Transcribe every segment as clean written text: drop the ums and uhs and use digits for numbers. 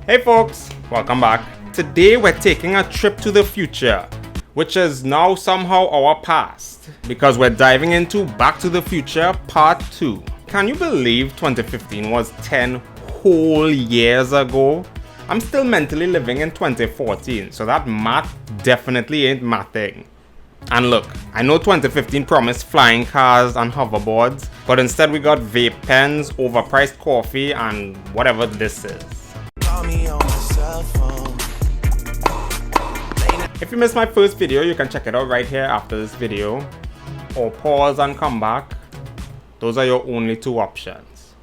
Hey folks, welcome back. Today we're taking a trip to the future, which is now somehow our past, because we're diving into Back to the Future Part 2. Can you believe 2015 was 10 whole years ago? I'm still mentally living in 2014, so that math definitely ain't mathing. And look, I know 2015 promised flying cars and hoverboards, but instead we got vape pens, overpriced coffee, and whatever this is. If you missed my first video, you can check it out right here after this video, or pause and come back. Those are your only two options.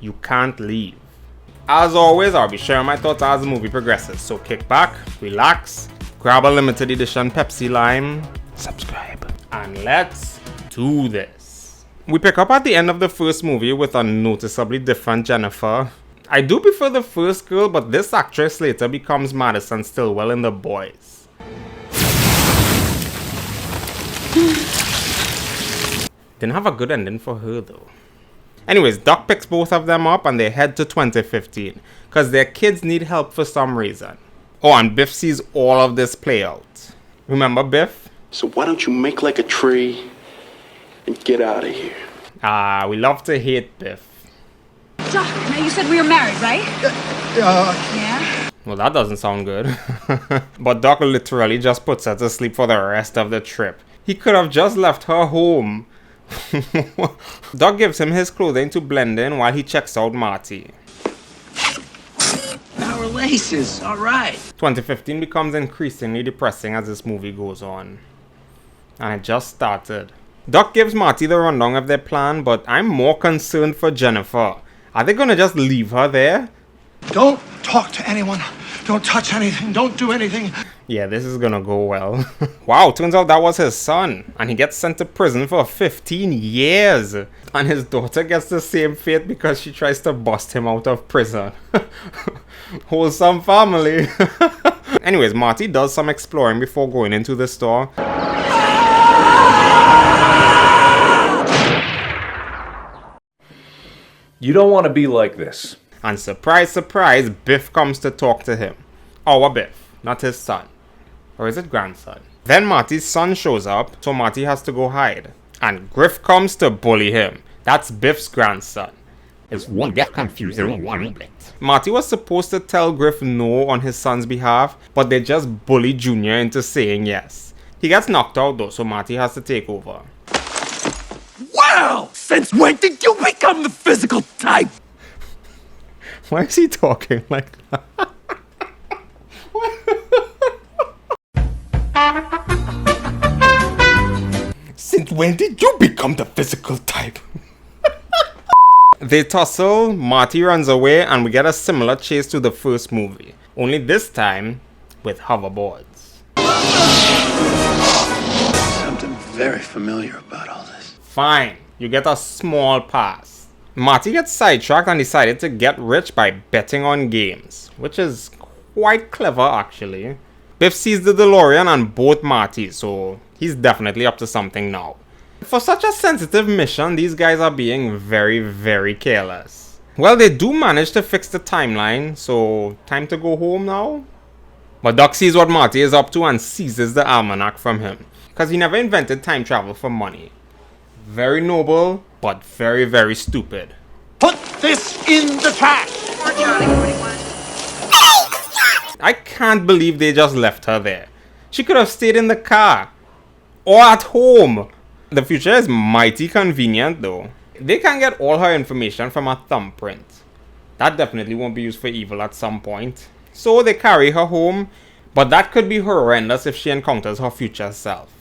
You can't leave. As always, I'll be sharing my thoughts as the movie progresses, so kick back, relax, grab a limited edition Pepsi Lime, subscribe, and let's do this. We pick up at the end of the first movie with a noticeably different Jennifer. I do prefer the first girl, but this actress later becomes Madison Stillwell in The Boys. Didn't have a good ending for her though. Anyways, Doc picks both of them up and they head to 2015 because their kids need help for some reason. Oh, and Biff sees all of this play out. Remember Biff? So why don't you make like a tree and get out of here? We love to hate Biff. Doc, now you said we were married, right? Yeah? Well, that doesn't sound good. But Doc literally just puts her to sleep for the rest of the trip. He could have just left her home. Doc gives him his clothing to blend in while he checks out Marty. Our laces, alright. 2015 becomes increasingly depressing as this movie goes on. And it just started. Doc gives Marty the rundown of their plan, but I'm more concerned for Jennifer. Are they gonna just leave her there? Don't talk to anyone. Don't touch anything. Don't do anything. Yeah, this is gonna go well. Wow, turns out that was his son. And he gets sent to prison for 15 years. And his daughter gets the same fate because she tries to bust him out of prison. Wholesome family. Anyways, Marty does some exploring before going into the store. You don't want to be like this. And surprise, surprise, Biff comes to talk to him. Our Biff, not his son. Or is it grandson? Then Marty's son shows up, so Marty has to go hide. And Griff comes to bully him. That's Biff's grandson. It's one get confused in one bit. Marty was supposed to tell Griff no on his son's behalf, but they just bully Junior into saying yes. He gets knocked out though, so Marty has to take over. Wow! Since when did you become the physical type? Why is he talking like that? Since when did you become the physical type? They tussle, Marty runs away, and we get a similar chase to the first movie. Only this time, with hoverboards. Something very familiar about all this. Fine, you get a small pass. Marty gets sidetracked and decided to get rich by betting on games, which is quite clever actually. Biff sees the DeLorean and both Martys, so he's definitely up to something now. For such a sensitive mission, these guys are being very, very careless. Well, they do manage to fix the timeline, so time to go home now. But Doc sees what Marty is up to and seizes the almanac from him, because he never invented time travel for money. Very noble, but very, very stupid. Put this in the trash. I can't believe they just left her there. She could have stayed in the car. Or at home. The future is mighty convenient though. They can get all her information from a thumbprint. That definitely won't be used for evil at some point. So they carry her home, but that could be horrendous if she encounters her future self.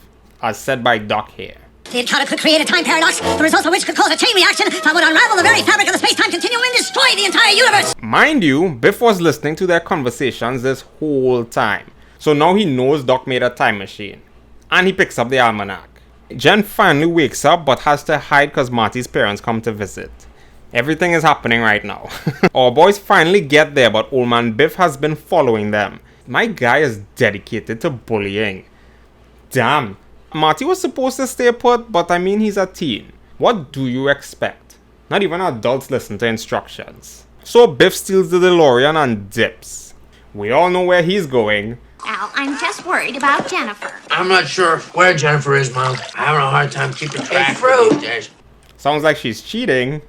As said by Doc here. The encounter could create a time paradox, the result of which could cause a chain reaction that would unravel the very fabric of the space-time continuum and destroy the entire universe! Mind you, Biff was listening to their conversations this whole time. So now he knows Doc made a time machine. And he picks up the almanac. Jen finally wakes up but has to hide because Marty's parents come to visit. Everything is happening right now. Our boys finally get there, but old man Biff has been following them. My guy is dedicated to bullying. Damn. Marty was supposed to stay put, but I mean he's a teen. What do you expect? Not even adults listen to instructions. So Biff steals the DeLorean and dips. We all know where he's going. Al, I'm just worried about Jennifer. I'm not sure where Jennifer is, Mom. I'm having a hard time keeping track of these days. Sounds like she's cheating.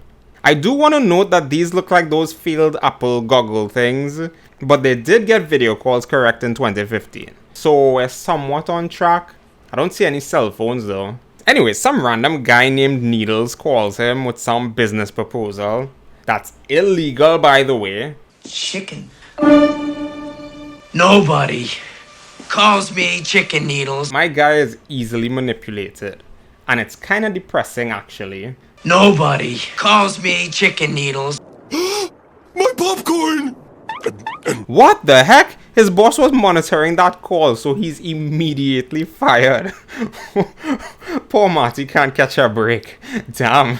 I do want to note that these look like those failed Apple goggle things, but they did get video calls correct in 2015. So we're somewhat on track. I don't see any cell phones though. Anyway, some random guy named Needles calls him with some business proposal. That's illegal, by the way. Chicken. Nobody calls me Chicken Needles. My guy is easily manipulated. And it's kind of depressing, actually. Nobody calls me Chicken Needles. My popcorn! What the heck? His boss was monitoring that call, so he's immediately fired. Poor Marty can't catch a break. Damn.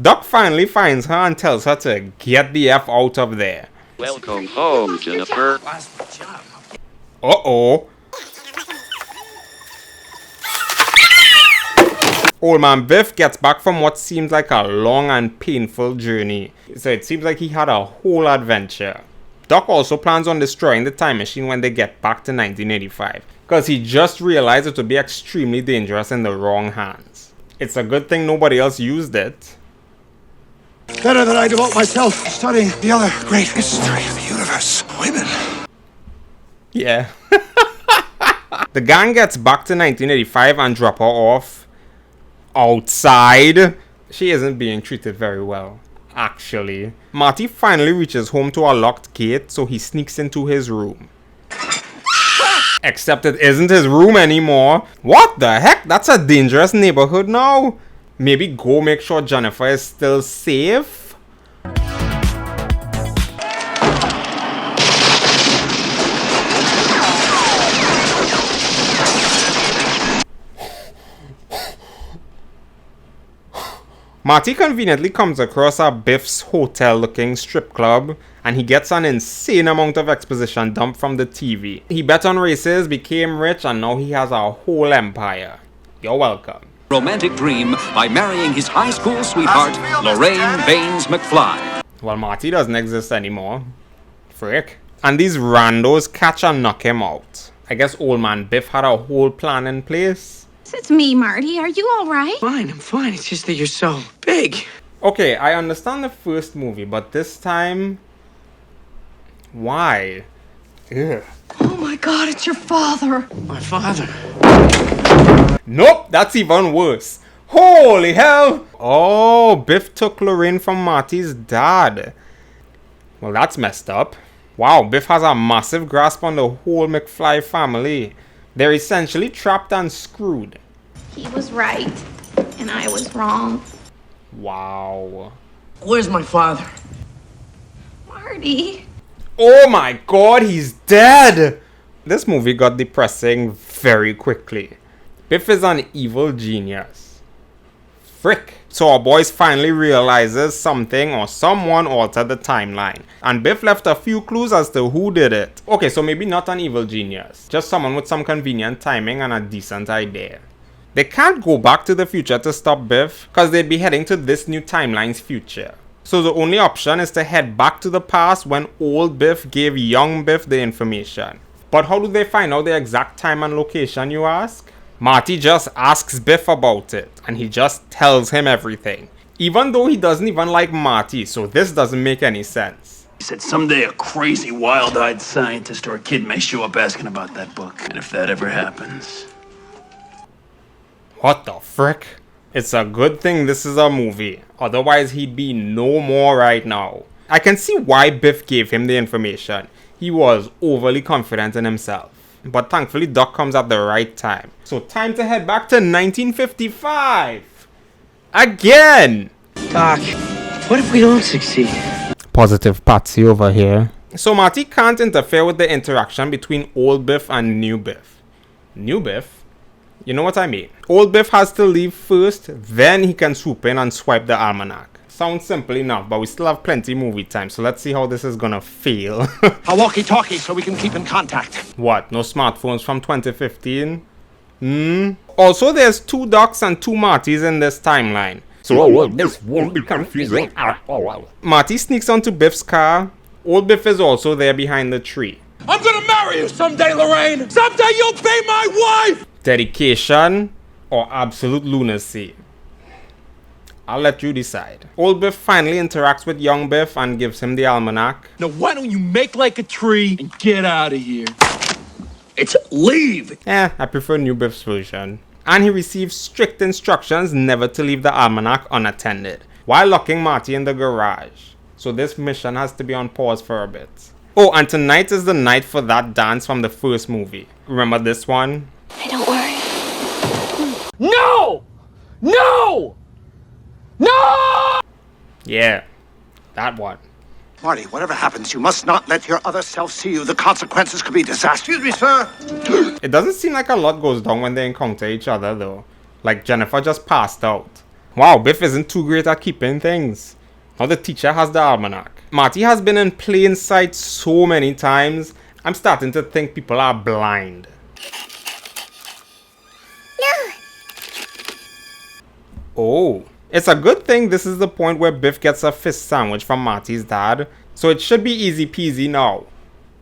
Doc finally finds her and tells her to get the F out of there. Welcome home, Jennifer. Uh-oh. Old man Biff gets back from what seems like a long and painful journey. So it seems like he had a whole adventure. Doc also plans on destroying the time machine when they get back to 1985. Because he just realized it would be extremely dangerous in the wrong hands. It's a good thing nobody else used it. Better that I devote myself studying the other great mystery of the universe. Women. Yeah. The gang gets back to 1985 and drop her off outside. She isn't being treated very well, actually. Marty finally reaches home to a locked gate, so he sneaks into his room. Except it isn't his room anymore. What the heck? That's a dangerous neighborhood now. Maybe go make sure Jennifer is still safe. Marty conveniently comes across a Biff's hotel-looking strip club, and he gets an insane amount of exposition dumped from the TV. He bet on races, became rich, and now he has a whole empire. You're welcome. Romantic dream by marrying his high school sweetheart, Lorraine Baines McFly. Well, Marty doesn't exist anymore. Frick. And these randos catch and knock him out. I guess old man Biff had a whole plan in place. It's me, Marty. Are you all right? Fine, I'm fine. It's just that you're so big. Okay, I understand the first movie, but this time... Why? Ugh. Oh my god, it's your father. My father. Nope, that's even worse. Holy hell! Oh, Biff took Lorraine from Marty's dad. Well, that's messed up. Wow, Biff has a massive grasp on the whole McFly family. They're essentially trapped and screwed. He was right, and I was wrong. Wow. Where's my father? Marty. Oh my god, he's dead! This movie got depressing very quickly. Biff is an evil genius. Frick. So our boys finally realizes something or someone altered the timeline. And Biff left a few clues as to who did it. Okay, so maybe not an evil genius. Just someone with some convenient timing and a decent idea. They can't go back to the future to stop Biff, because they'd be heading to this new timeline's future. So the only option is to head back to the past when old Biff gave young Biff the information. But how do they find out the exact time and location, you ask? Marty just asks Biff about it, and he just tells him everything. Even though he doesn't even like Marty, so this doesn't make any sense. He said someday a crazy, wild-eyed scientist or a kid may show up asking about that book. And if that ever happens... What the frick? It's a good thing this is a movie, otherwise he'd be no more right now. I can see why Biff gave him the information. He was overly confident in himself. But thankfully Doc comes at the right time. So time to head back to 1955! Again! Doc, what if we don't succeed? Positive Patsy over here. So Marty can't interfere with the interaction between old Biff and new Biff. New Biff? You know what I mean. Old Biff has to leave first, then he can swoop in and swipe the almanac. Sounds simple enough, but we still have plenty movie time, so let's see how this is gonna fail. A walkie-talkie so we can keep in contact. What, no smartphones from 2015? Also, there's 2 Docs and 2 Martys in this timeline. So so this won't be confusing at all. Marty sneaks onto Biff's car. Old Biff is also there behind the tree. I'm gonna marry you someday, Lorraine! Someday you'll be my wife! Dedication or absolute lunacy? I'll let you decide. Old Biff finally interacts with young Biff and gives him the almanac. Now why don't you make like a tree and get out of here? It's leave! I prefer new Biff's version. And he receives strict instructions never to leave the almanac unattended, while locking Marty in the garage. So this mission has to be on pause for a bit. Oh, and tonight is the night for that dance from the first movie. Remember this one? Hey, don't worry. No! No! No! Yeah, that one. Marty, whatever happens, you must not let your other self see you. The consequences could be disastrous. Excuse me, sir. It doesn't seem like a lot goes down when they encounter each other though. Like Jennifer just passed out. Wow, Biff isn't too great at keeping things. Now the teacher has the almanac. Marty has been in plain sight so many times, I'm starting to think people are blind. No. Oh. It's a good thing this is the point where Biff gets a fish sandwich from Marty's dad, so it should be easy peasy now.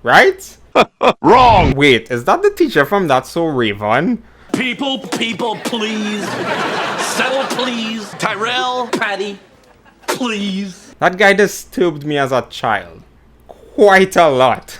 Right? Wrong! Wait, is that the teacher from That's So Raven? People, please. Settle, please. Tyrell, Patty, please. That guy disturbed me as a child. Quite a lot.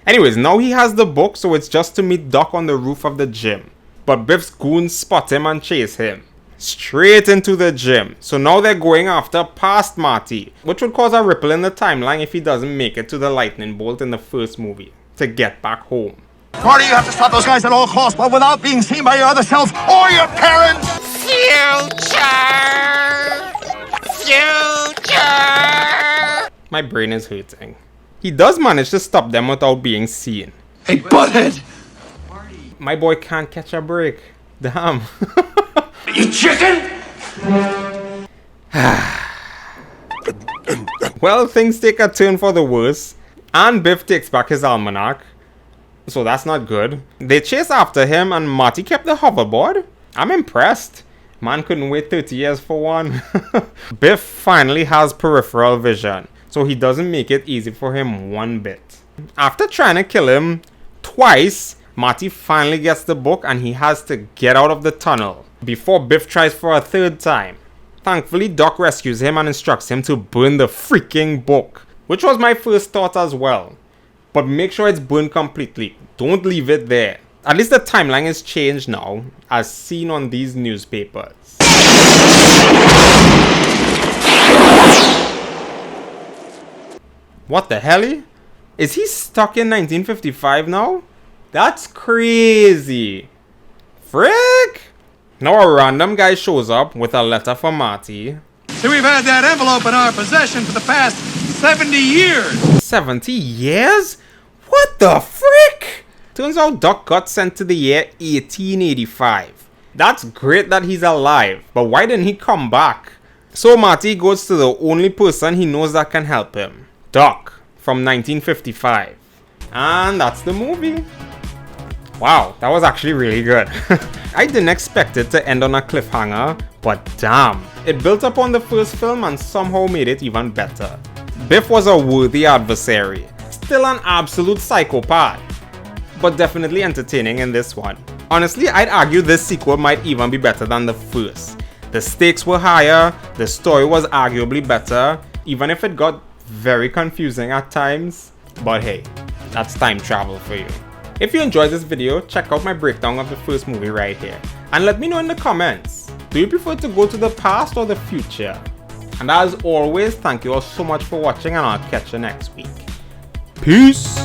Anyways, now he has the book, so it's just to meet Doc on the roof of the gym. But Biff's goons spot him and chase him straight into the gym. So now they're going after past Marty, which would cause a ripple in the timeline if he doesn't make it to the lightning bolt in the first movie to get back home. Marty, you have to stop those guys at all costs, but without being seen by your other self or your parents! Future! My brain is hurting. He does manage to stop them without being seen. Hey, butthead! My boy can't catch a break. Damn. You chicken! Well, things take a turn for the worse, and Biff takes back his almanac. So that's not good. They chase after him and Marty kept the hoverboard. I'm impressed. Man couldn't wait 30 years for one. Biff finally has peripheral vision, so he doesn't make it easy for him one bit. After trying to kill him twice, Marty finally gets the book and he has to get out of the tunnel before Biff tries for a third time. Thankfully, Doc rescues him and instructs him to burn the freaking book, which was my first thought as well. But make sure it's burned completely. Don't leave it there. At least the timeline is changed now, as seen on these newspapers. What the hell? Is he stuck in 1955 now? That's crazy. Frick! Now a random guy shows up with a letter from Marty. So we've had that envelope in our possession for the past 70 years! 70 years? What the frick? Turns out Doc got sent to the year 1885. That's great that he's alive, but why didn't he come back? So Marty goes to the only person he knows that can help him. Doc, from 1955. And that's the movie. Wow, that was actually really good. I didn't expect it to end on a cliffhanger, but damn, it built upon the first film and somehow made it even better. Biff was a worthy adversary, still an absolute psychopath, but definitely entertaining in this one. Honestly, I'd argue this sequel might even be better than the first. The stakes were higher, the story was arguably better, even if it got very confusing at times. But hey, that's time travel for you. If you enjoyed this video, check out my breakdown of the first movie right here. And let me know in the comments, do you prefer to go to the past or the future? And as always, thank you all so much for watching and I'll catch you next week. Peace!